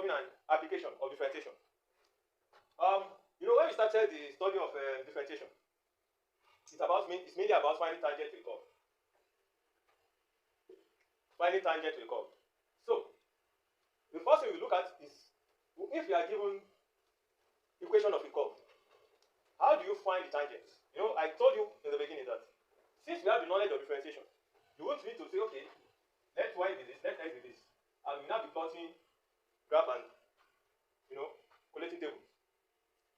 solving an application of differentiation. When we started the study of differentiation, it's mainly about finding tangent to a curve. Finding tangent to a curve. So, the first thing we look at is if you are given equation of a curve, how do you find the tangent? I told you in the beginning that since we have the knowledge of differentiation, you won't need to say, okay, let y be this, let x be this, and we now be plotting graph and collecting tables.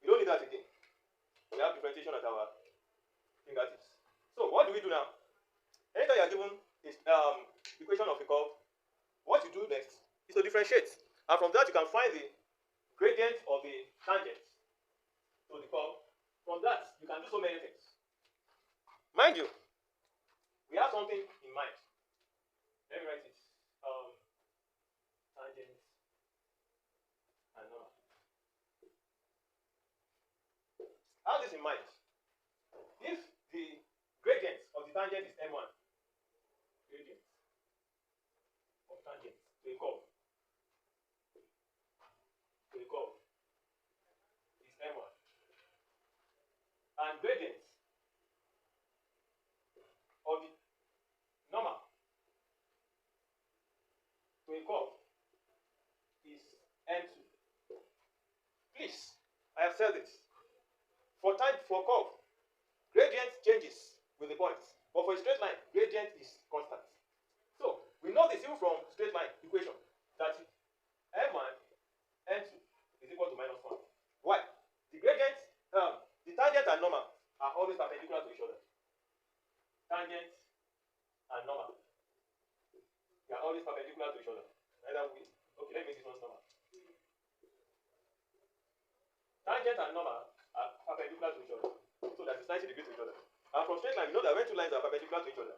We don't need that again. We have differentiation at our fingertips. So what do we do now? Anytime you are given this equation of a curve, what you do next is to differentiate, and from that you can find the gradient of the tangent to the curve. From that you can do so many things. Mind you, we have something in mind. Let me write it. Tangent and normal. Have this in mind. If the gradient of the tangent is m1, gradient of tangent to a curve is m1, and gradient of the normal to a curve is m2. Please, I have said this. For curve, gradient changes with the points, but for a straight line, gradient is constant. So we know this even from straight line equation that m1 m2 is equal to -1. Why? The gradient, the tangent and normal are always perpendicular to each other. Tangent and normal, they are always perpendicular to each other. Either way. Okay, let me make this one normal. Tangent and normal are perpendicular to each other. So that is 90 degrees to each other. And from straight line, we know that when two lines are perpendicular to each other,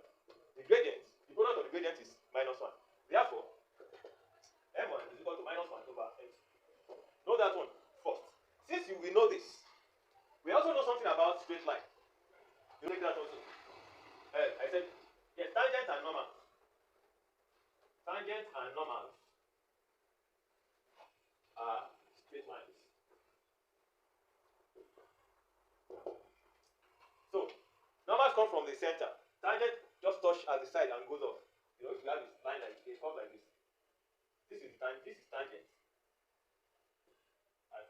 the gradient, the product of the gradient is -1. Therefore, m1 is equal to -1 over m2. Know that one first. Since we know this, we also know something about straight line. You take that also. I said, yes, tangent and normal. Tangent and normal are straight lines. So, normals come from the center. Tangent just touch at the side and goes off. If you have this line like this, come like this. This is tangent. And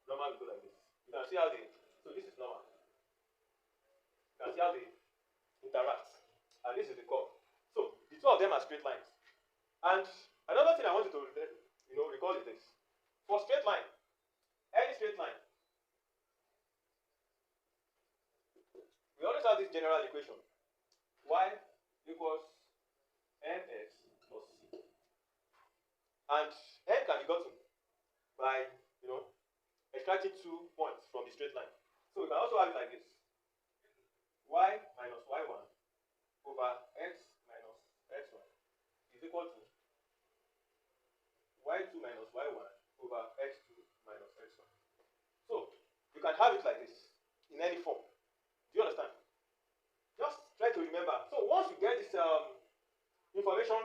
normal will go like this. You can see how so this is normal. You can see how they interact. And this is the curve. So, the two of them are straight lines. And another thing I want you to recall is this. For straight line, any straight line, we always have this general equation. Y equals mx plus c. And n can be gotten by, extracting 2 points from the straight line. So we can also have it like this. Y minus y1 over x minus x1 is equal to y2 minus y1 over x2 minus x1. So you can have it like this in any form. Do you understand? Just try to remember. So once you get this information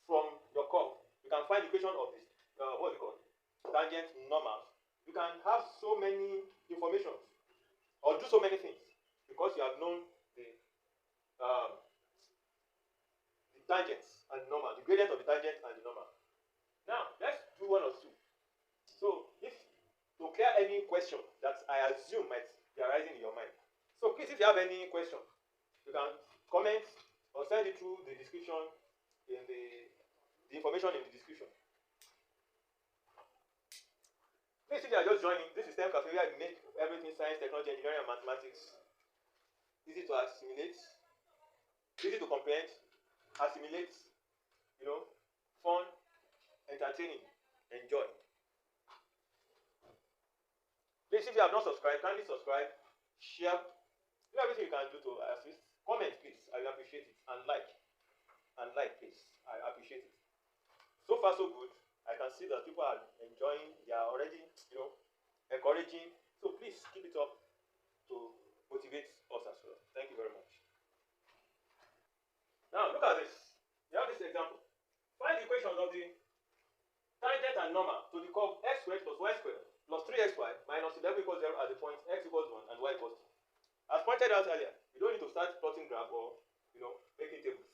from your curve, you can find the equation of this what's it called? Tangent normal. You can have so many informations or do so many things because you have known the tangents and normal, the gradient of the tangent and the normal. Now let's do one or two. So if to clear any question that I assume might be arising in your mind. So please, if you have any question, you can comment or send it through the description in the information in the description. Please, if you are just joining, this is STEM Cafe where we make everything science, technology, engineering, and mathematics easy to assimilate, easy to comprehend, assimilate, fun, entertaining, enjoy. Please, if you have not subscribed, kindly subscribe, share, do everything you can do to assist. Comment, please. I will appreciate it. And like, please. I appreciate it. So far, so good. I can see that people are enjoying. They are already, encouraging. So please keep it up to motivate us as well. Thank you very much. Now look at this. We have this example. Find the equation of the tangent and normal to the curve x squared plus y squared plus 3xy minus 11 equals 0 at the point x equals 1 and y equals 2. As pointed out earlier, you don't need to start plotting graph or making tables.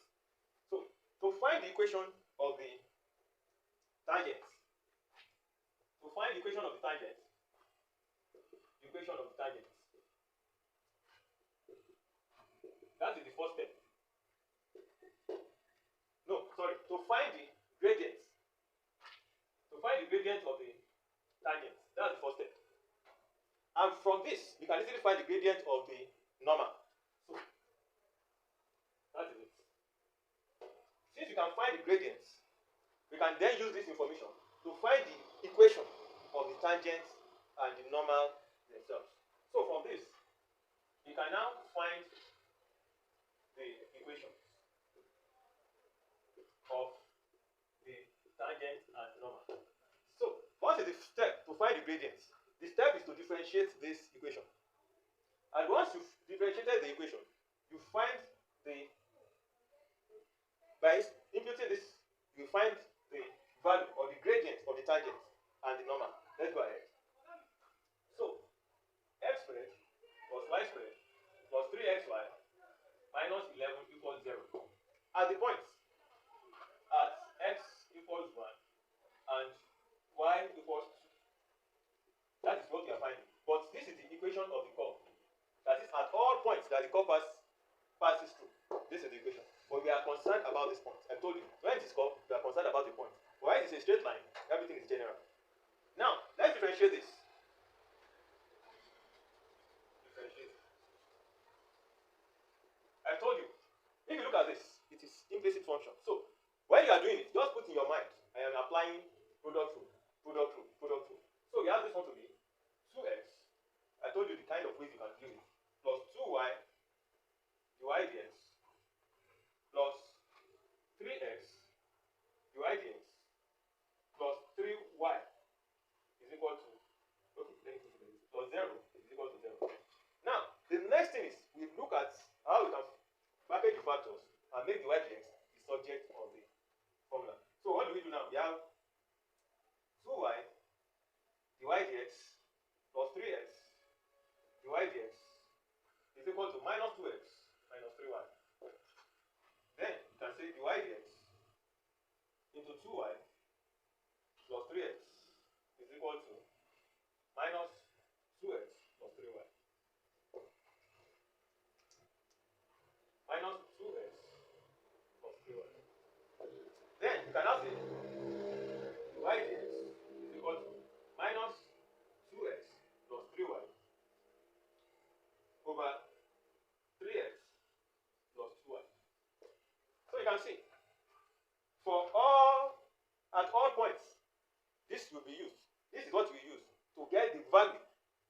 So to find the equation of the tangent, that is the first step. No, sorry, to find the gradient. To find the gradient of the tangent, that's the first step. And from this, you can easily find the gradient of the normal. So that is it. Since you can find the gradients, we can then use this information to find the equation of the tangent and the normal themselves. So from this, you can now find the equation of the tangent and normal. So what is the step to find the gradient? The step is to differentiate this equation. And once you've differentiated the equation, you find the, by imputing this, you find the value or the gradient of the tangent and the normal. Let's go ahead. So x squared plus y squared plus 3xy minus 11 equals 0. At the point at x equals 1 and y equals 2. That is what we are finding. But this is the equation of the curve. That is at all points that the curve passes through. This is the equation. But we are concerned about this point. I told you, when it is curved, we are concerned about the point. But when it is a straight line, everything is general. Now, let's differentiate this. I told you, if you look at this, it is implicit function. So, when you are doing it, just put in your mind, I am applying product rule, product rule, product rule. So, you have this one to be 2x. I told you the kind of ways you can do it. Plus 2y dy dx plus 3x dy dx plus 3y is equal to, okay, let me put it plus 0 is equal to 0. Now, the next thing is we look at how we can package the factors and make the y dx the subject of the formula. So what do we do now? We have 2y dy dx plus 3x dy dx is equal to minus 2x minus 3y. Then you can say dy dx into 2y plus 3x is equal to minus 2x plus 3y. Minus 2x plus 3y. Then you can now say dy dx is equal to minus 2x plus 3y over 3x plus 2y. So you can see, at all points, this will be used. This is what we use to get the value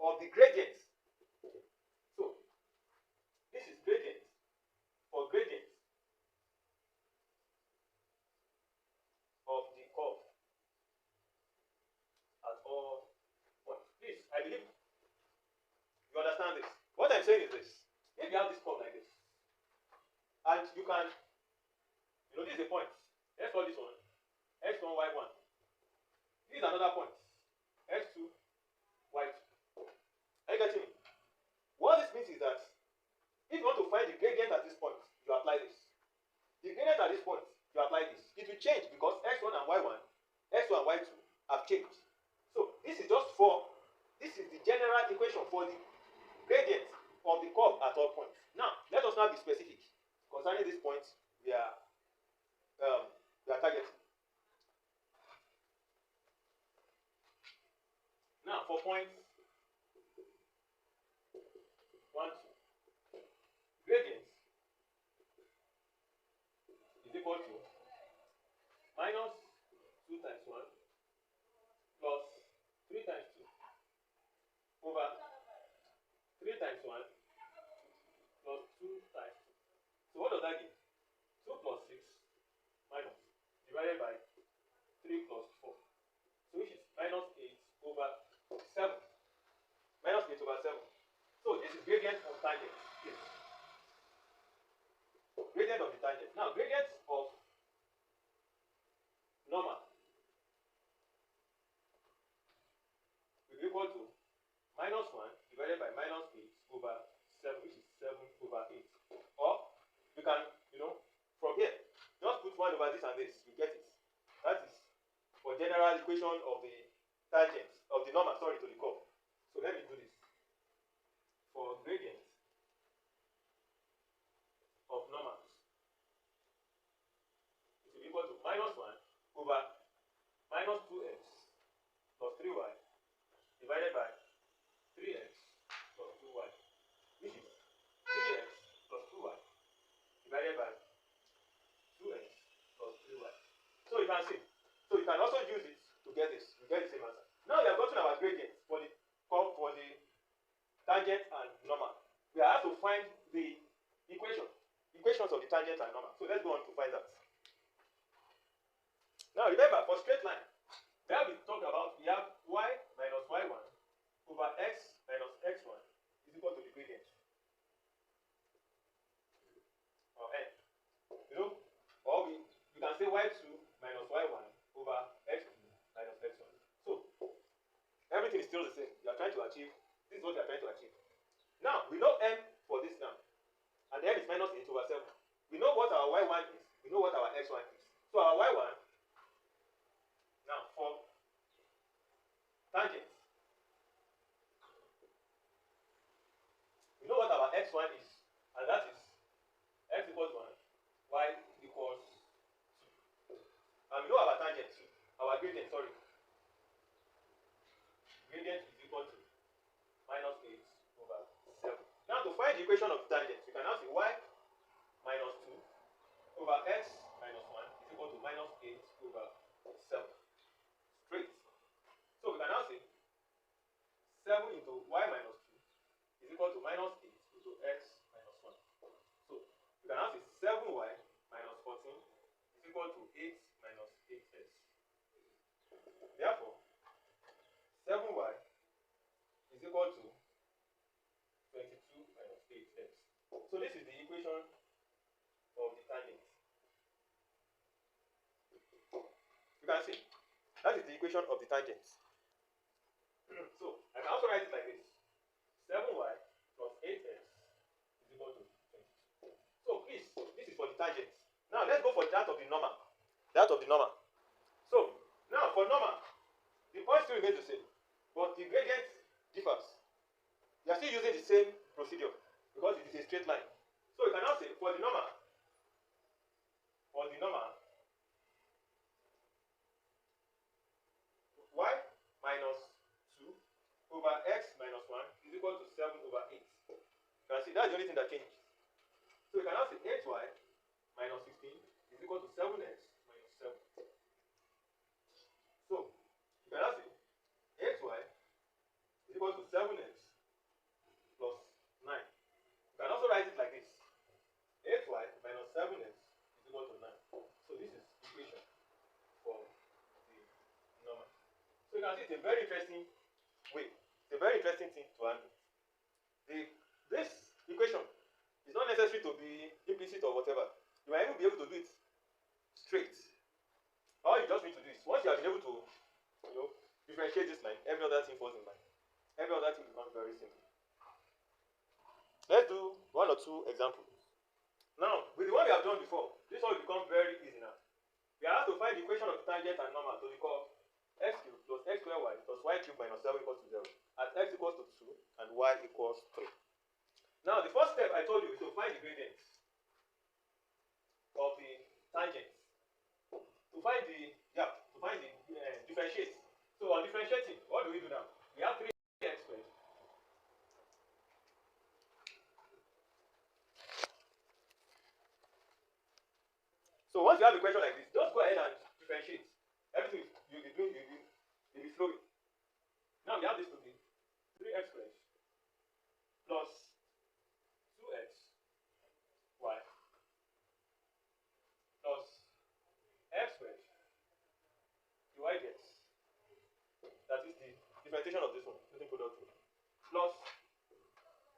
of the gradient. So this is gradient or gradient of the curve at all points. Please, I believe you understand this. What I'm saying is this. If you have this curve like this, and you can, this is a point. Let's call this one x1, y1. This is another point, x2, y2. Are you getting me? What this means is that if you want to find the gradient at this point, you apply this. The gradient at this point, you apply this. It will change because x1 and y1, x2 and y2 have changed. So this is the general equation for the gradient of the curve at all points. Now, let us now be specific concerning these points we are targeting. Now, for point 1, 2, gradient is equal to minus 2 times 1 plus 3 times 2 over 3 times 1 plus 2 times 2. So what does that give? 2 plus 6 minus divided by 3 plus 4. So which is minus 8 over 7. Minus 8 over 7. So this is gradient of tangent. Yes. Gradient of the tangent. Now gradient of normal over 7, which is 7 over 8. Or you can, from here, just put 1 over this and this, you get it. That is for general equation of the tangent, of the normal, sorry, to the curve. So let me do this. For gradient of normals, it will be equal to minus 1 over minus 2x plus 3y divided by 3x plus 2y, which is 3x plus 2y divided by 2x plus 3y. So you can see. So you can also use it to get this. You get the same answer. Now we have gotten our gradient for the curve, for the tangent and normal. We have to find the equations of the tangent and normal. So let's go on to find that. Now remember, for straight line, we have we have y minus y1 over x minus x1 is equal to the gradient. Or n. Or you can say y2 minus y1 over x2 minus x1. So everything is still the same. You are trying to achieve, this is what you are trying to achieve. Now we know m for this now. And m is minus 8 over 7. We know what our y1 is. We know what our x1 is. So our y1, now for tangent, we know what our x1 is. And that is x equals 1, y equals 2. And we know our tangent, our gradient, sorry. Gradient is equal to minus 8 over 7. Now to find the equation of tangent, you can now say y minus 2 over x minus 1 is equal to minus 8 over 7. Straight. So we can now say 7 into y minus 2 is equal to minus 8 into x minus 1. So we can now say 7y minus 14 is equal to 8 minus 8x. Therefore, 7y is equal to 22 minus 8x. So this is the equation of the tangent. You can see, that is the equation of the tangent. So I can also write it like this. 7y plus 8x is equal to 22. So please, this is for the tangent. Now let's go for that of the normal. That of the normal. So now for normal, the point still remains the same, but the gradient differs. You are still using the same procedure because it is a straight line. So you can now say for the normal, y minus 2 over x minus 1 is equal to 7 over 8. You can see that's the only thing that changes. So you can now say 8y minus 16 is equal to 7x minus 7. So you can now say 8y is equal to 7x plus 9. You can also write it like this. 8y minus 7x is equal to 9. So this is equation for the normal. So you can see it's a very interesting way. It's a very interesting thing to handle. This equation is not necessary to be implicit or whatever. You might even be able to do it straight. All you just need to do is, once you have been able to differentiate this line, every other thing falls in line. Every other thing becomes very simple. Let's do 1 or 2 examples. Now, with the one we have done before, this one will become very easy now. We have to find the equation of tangent and normal to the curve x cubed plus x squared y plus y cubed minus 7 equals to 0 at x equals to 2 and y equals 3. Now, the first step I told you is to find the gradient of the tangent. To find the differentiate. So on differentiating, what do we do now? We have 3x squared. So once you have a question like this, just go ahead and differentiate. Everything you'll be doing, you'll be flowing. Now we have this to be 3x squared plus 2x y plus x squared dy dx. That is the differentiation of this one using product rule. Plus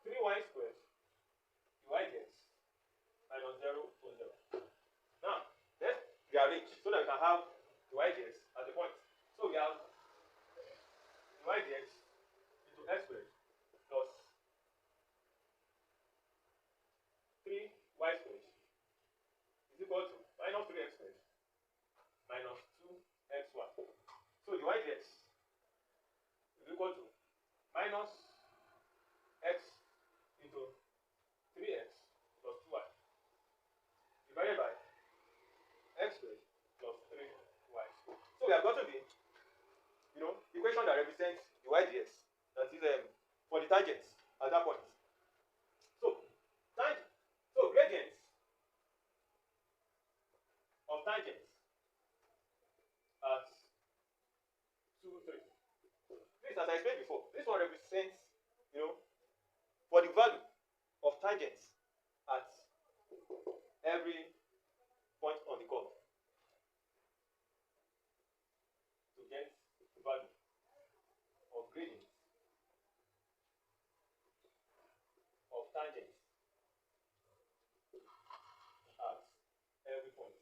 3y squared dy dx minus 0 to 0. Now, let's rearrange so that we can have dy dx at the point. So we have dy dx into x squared plus get the value of gradient of tangent at every point.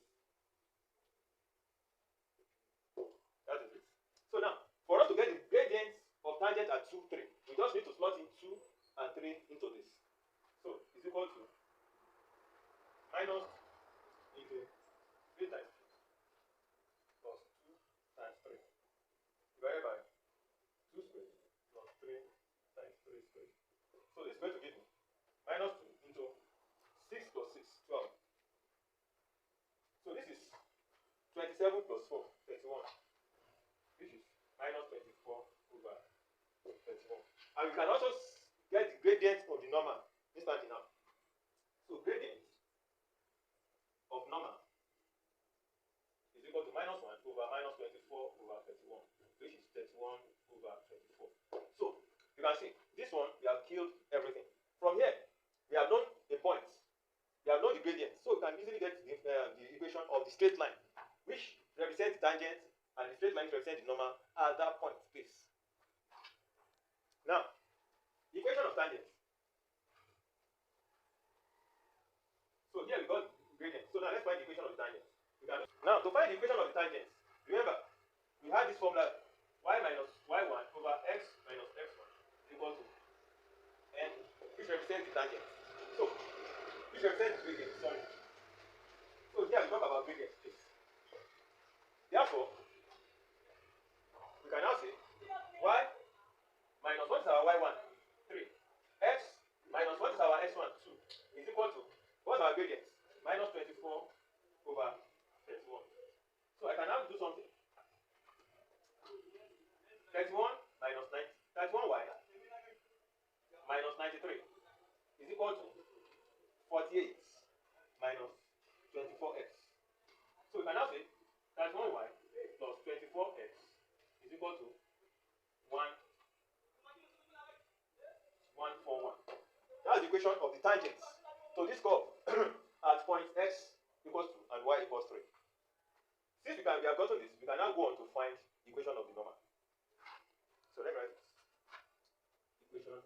That is it. So now, for us to get the gradient of tangent at 2, 3, we just need to slot in 2 and 3 into this. So it's equal to minus into 3 times 2 plus 2 times 3 divided by 2 squared plus 3 times 3 squared. So this is going to give me minus 2 into 6 plus 6, 12. So this is 27 plus 4, 31. Which is minus 24 over 31. And we can also get the gradient of the normal instantly now. So gradient of normal is equal to minus 1 over minus 24 over 31, which is 31 over 24. So you can see this one, we have killed everything. From here, we have known a point. We have known the gradient. So we can easily get the equation of the straight line, which represents the tangent, and the straight line represents the normal at that point, please. Now, the equation of tangent. So here we got gradient. So now let's find the equation of the tangent. Now, to find the equation of the tangent, remember, we had this formula y minus y1 over x minus x1 is equal to n, which represents the tangent. So, which represents the gradient, sorry. So here we talk about gradient, please. Therefore, we can now say y minus what is our y1? 3. X minus what is our x1? 2 is equal to what's our gradient? Minus 24 over 31. So I can now do something. 31 minus 9, 31y minus 93 is equal to 48 minus 24x. So we can now say 31y plus 24x is equal to 141. That's the equation of the tangents. So this curve at point x equals 2 and y equals 3. Since we have gotten this, we can now go on to find the equation of the normal. So let's write equation of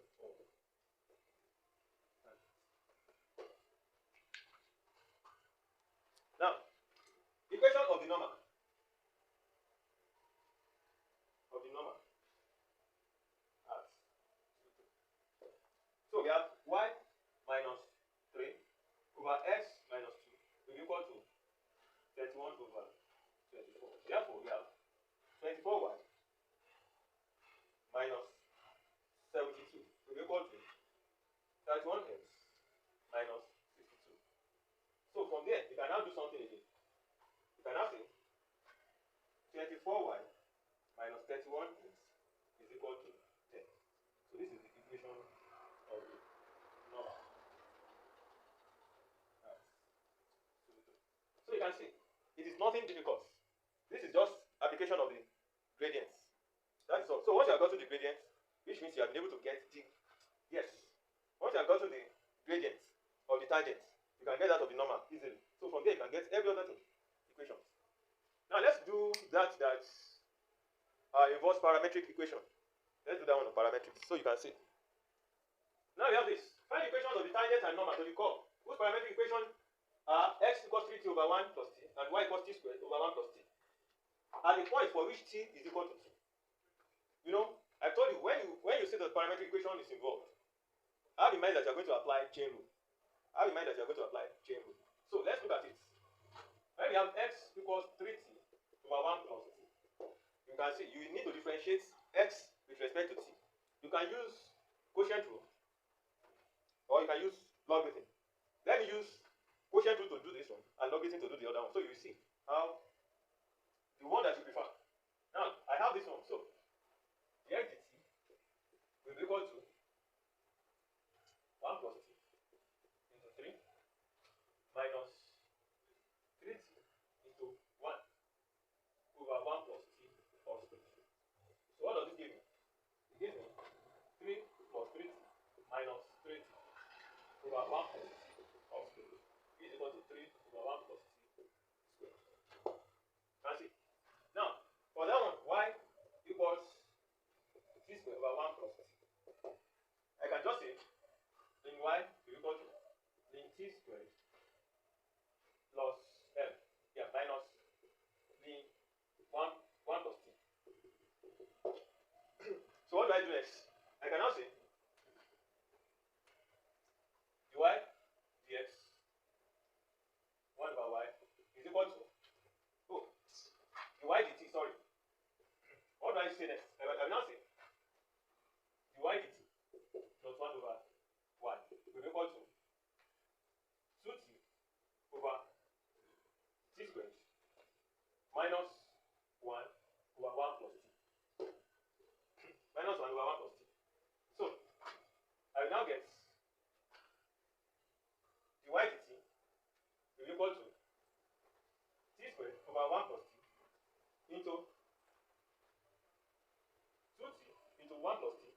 now equation of the normal as so we have y minus 3 over x minus 2 is equal to 31 over 24. Therefore, we have 24y minus 72 is equal to 31x minus 62. So from there, you can now do something again. You can now say 24y minus 31x is equal to 10. So this is the equation of the normal. So you can see, it is nothing difficult. This is just application of the gradients. That is all. So once you have got to the gradients, which means you have been able to get the, yes, once you have got to the gradient of the tangent, you can get that of the normal easily. So from there you can get every other thing, equations. Now let's do that involves parametric equation. Let's do that one on parametrics so you can see. Now we have this. Find the equations of the tangent and normal to the curve, whose parametric equation are x equals 3t over 1 plus t and y equals t squared over 1 plus t. At the point for which t is equal to 2. You know, I told you when you say the parametric equation is involved, have in mind that you are going to apply chain rule. Have in mind that you are going to apply chain rule. So let's look at it. When we have x equals 3t over 1 plus t, you can see you need to differentiate x with respect to t. You can use quotient rule or you can use logarithm. Let me use quotient rule to do this one and logarithm to do the other one. So you see how the one that you prefer. Now I have this one. So the x dt will be equal to 1 plus t into 3 minus 3t into 1 over 1 plus t all squared. So what does this give me? It gives me 3 plus 3t minus 3t over 1 plus t all squared is equal to 3 over 1 plus t squared. say next? I will now say dy dt plus 1 over y will be equal to 2t over t squared minus 1 over 1 plus t. Minus 1 over 1 plus t. So, I will now get dy dt will be equal to t squared over 1 plus t into 2t into 1 plus t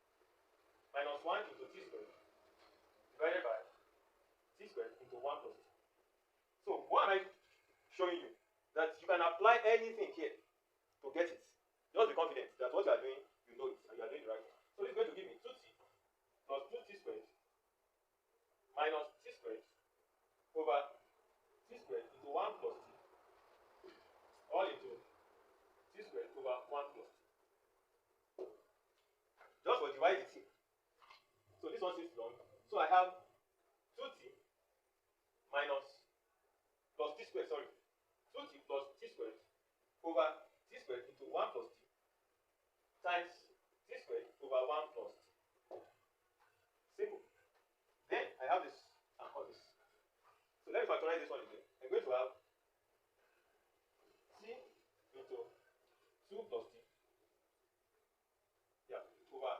minus 1 into t squared divided by t squared into 1 plus t. So, what am I showing you? That you can apply anything here to get it. Just be confident that what you are doing, you know it, and you are doing the right thing. So, this is going to give me 2t plus 2t squared minus t squared over t squared into 1 plus t all into t squared over 1 plus t. Just for dy dt. So this one seems long. So I have 2t minus plus t squared, sorry. 2t plus t squared over t squared into 1 plus t times t squared over 1 plus t. Simple. Then I have this and all this. So let me factorize this one again. I'm going to have t into 2 plus t, yeah, over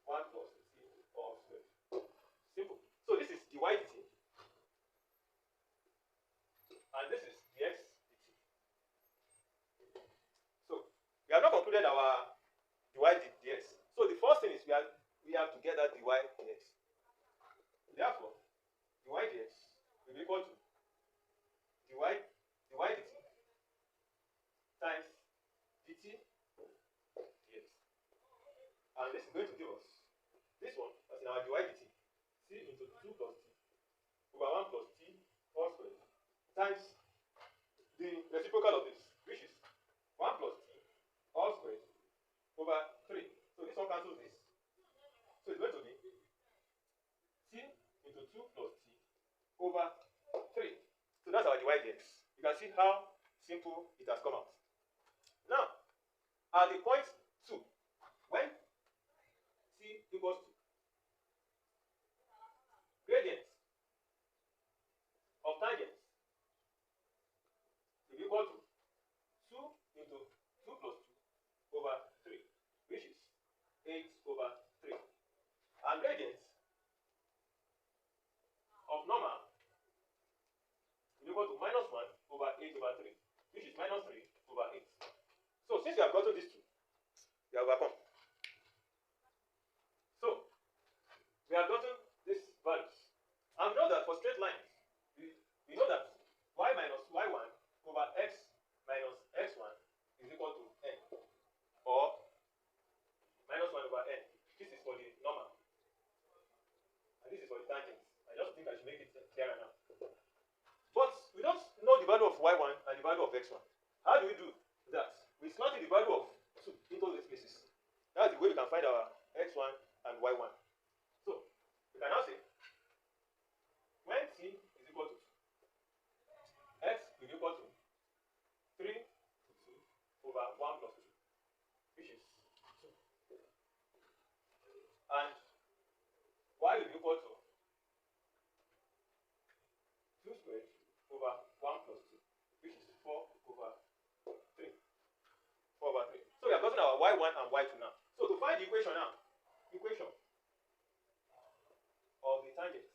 1 plus t all squared. Simple. So this is dy dt, and this is dx dt. So we have not concluded our dy dx. So the first thing is we have to get that dy dx. Therefore, dy dx will be equal to dy dt times dt dx. And this is going to give us this one, as in our dy dt, t into 2 plus t over 1 plus t all squared times the reciprocal of this, which is 1 plus t all squared over 3. So this one cancels this. So it's going to be t into 2 plus t over 3. So that's our dy dx. You can see how simple it has come out. Now, at the point 2, when t equals to gradient of tangent will be equal to 2 into 2 plus 2 over 3, which is 8 over 3. And gradient of normal will be equal to minus 1 over 8 over 3, which is minus 3 over 8. So since we have gotten these two, we have overcome. So we have gotten these values. And we know that for straight lines, we know that y minus y1 over x minus x1 is equal to n, or minus 1 over n. This is for the normal, and this is for the tangent. I just think I should make it clearer now. But we don't know the value of y1 and the value of x1. How do we do that? We slot in the value of 2 into these places. That's the way we can find our x1 and y1. So we can now say when t is equal to 2, x will be equal to 3 to 2 over 1 plus 2, which is 2. And y will be equal to 2 squared over 1 plus 2, which is 4 over 3. 4 over 3. So we have gotten our y1 and y2 now. So to find the equation now, equation of the tangent,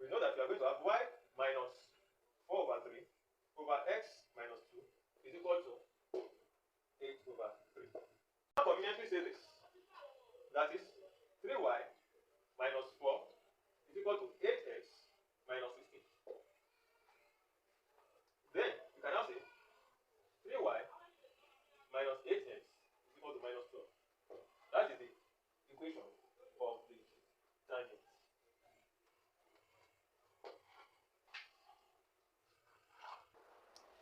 we know that we are going to have y minus 4 over 3 over x minus 2 is equal to 8 over 3. Now conveniently say this. That is 3y minus 4 is equal to 8x minus 16. Then you can now say 3y minus 8x is equal to minus 12. That is the equation of the tangent.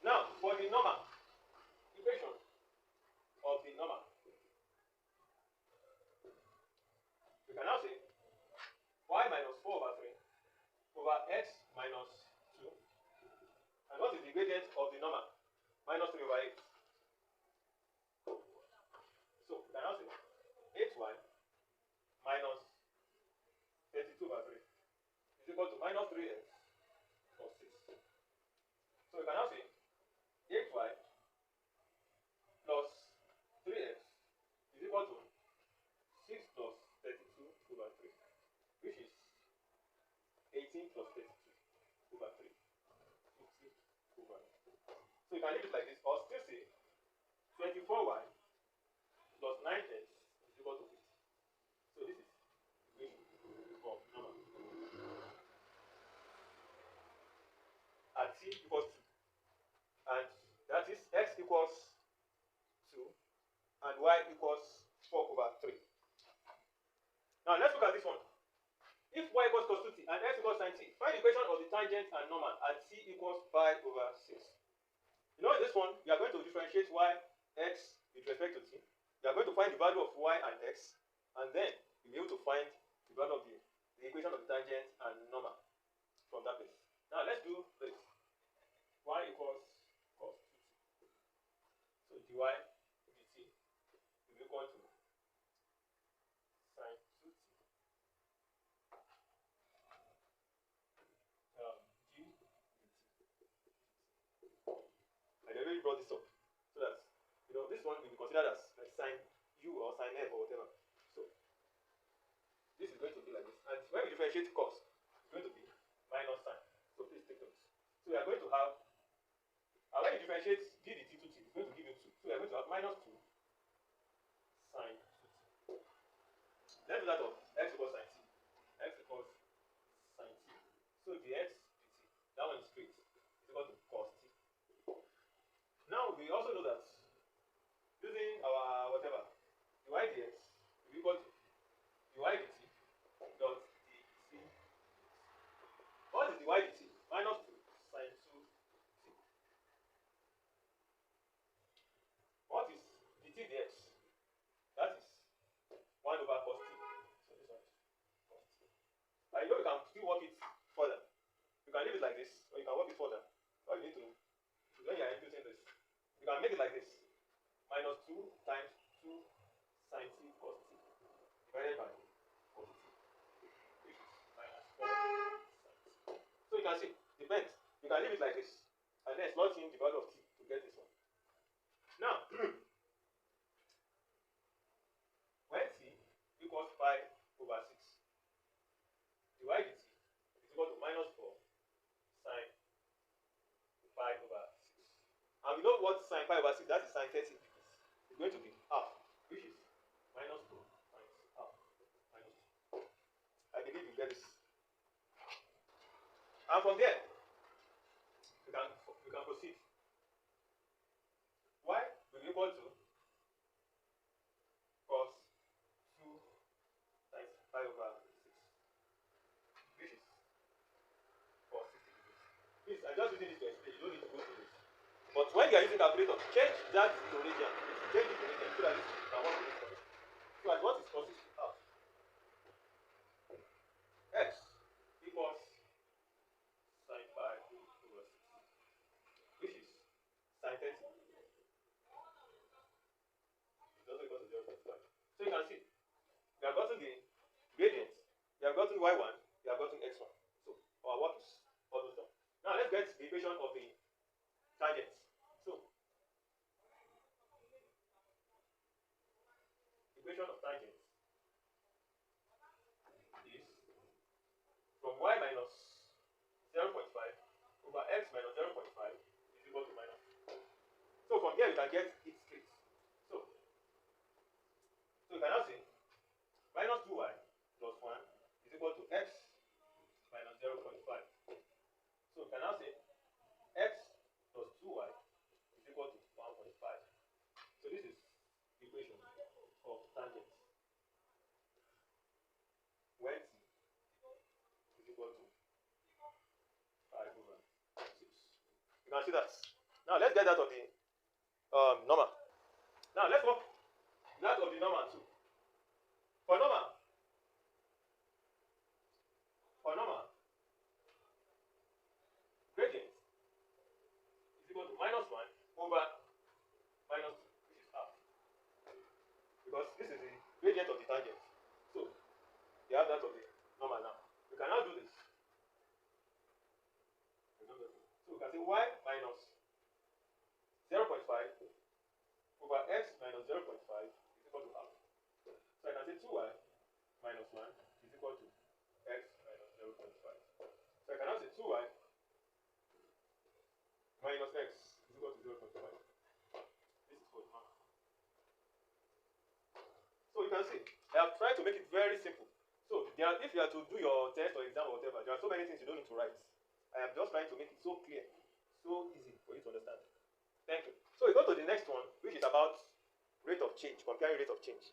Now, for the normal, equation of the normal, we can now say y minus 4 over 3 over x minus 2. And what is the gradient of the normal? Minus 3 over 8. leave it like this, or still say 24y plus 9x is equal to 50. So this is equation of normal. At t equals 2. And that is x equals 2 and y equals 4 over 3. Now let's look at this one. If y equals cos 2t and x equals sin t, find the equation of the tangent and normal at t equals pi over 6. You know, in this one, we are going to differentiate y, x with respect to t. We are going to find the value of y and x, and then we'll be able to find the value of the equation of the tangent and normal from that place. Now let's do this. Y equals cos 2t. So dy dt will be equal to sin 2t. G dt. I already brought this up so that this one will be considered as sin u or sin f or whatever. So this is going to be like this, and when we differentiate cos, it's going to be minus sin. So please take notes. So we are going to have, when you differentiate d dt to t, it's going to give you 2. So we are going to have minus 2 sin 2t. Let's do that of x equals sin t. X equals sin t. So dx dt, that one is straight, is equal to cos t. Now we also know that using our whatever, dy dx will be equal to dy dt dot dt. What is dy dt? Minus 2 sin 2t. What is dt dx? That is 1 over cos t. So this one is cos t. I know you can still work it further. You can leave it like this, or you can work it further. All you need to know is when you are inputting this, you can make it like this. Minus 2 times 2 sin t cos t divided by cos t, which is minus 4 sin t. So you can see, depends. You can leave it like this, and then slot in the value of t to get this one. Now, when t equals pi over 6, dy dt is equal to minus 4 sin pi over 6. And we know what sin pi over 6, that is sin 30 degrees. It's going to be half, which is minus 2 times half minus 2. I believe you get this. And from there, we can proceed. Y will be equal to cos 2 times pi over 6, which is cos 60 degrees. Please, I'm just using this to explain. You don't need to go through this. But when you are using calculator, change that to radian. Change it to radian so that you can work with this. So at what is cos 60 half? X equals sin pi over 6, which is sin 30. It's also equal to 0.5. So you can see, we have gotten the gradient, we have gotten y1, we have gotten x1. So our work is almost done. Now let's get the equation of the tangents. So equation of tangents is from y minus 0.5 over x minus 0.5 is equal to minus 2. So from here you can get it straight. So you can now say minus 2y plus 1 is equal to x minus 0.5. So you can now say x plus 2y is equal to 1.5. So this is the equation of tangents when t is equal to 5 over 6. You can see that. Now let's get that of the normal. Now let's work that of the normal too. For normal, gradient is equal to minus 1 over minus 2, which is half. Because this is the gradient of the tangent. So you have that of the normal now. You can now do this. So we can say y minus 0.5 over x minus 0.5 is equal to half. So I can say 2y minus 1 is equal to x minus 0.5. So I can now say 2y minus x is equal to 0.5. can see, I have tried to make it very simple. So if you are to do your test or exam or whatever, there are so many things you don't need to write. I am just trying to make it so clear, so easy for you to understand. Thank you. So we go to the next one, which is about rate of change, comparing rate of change.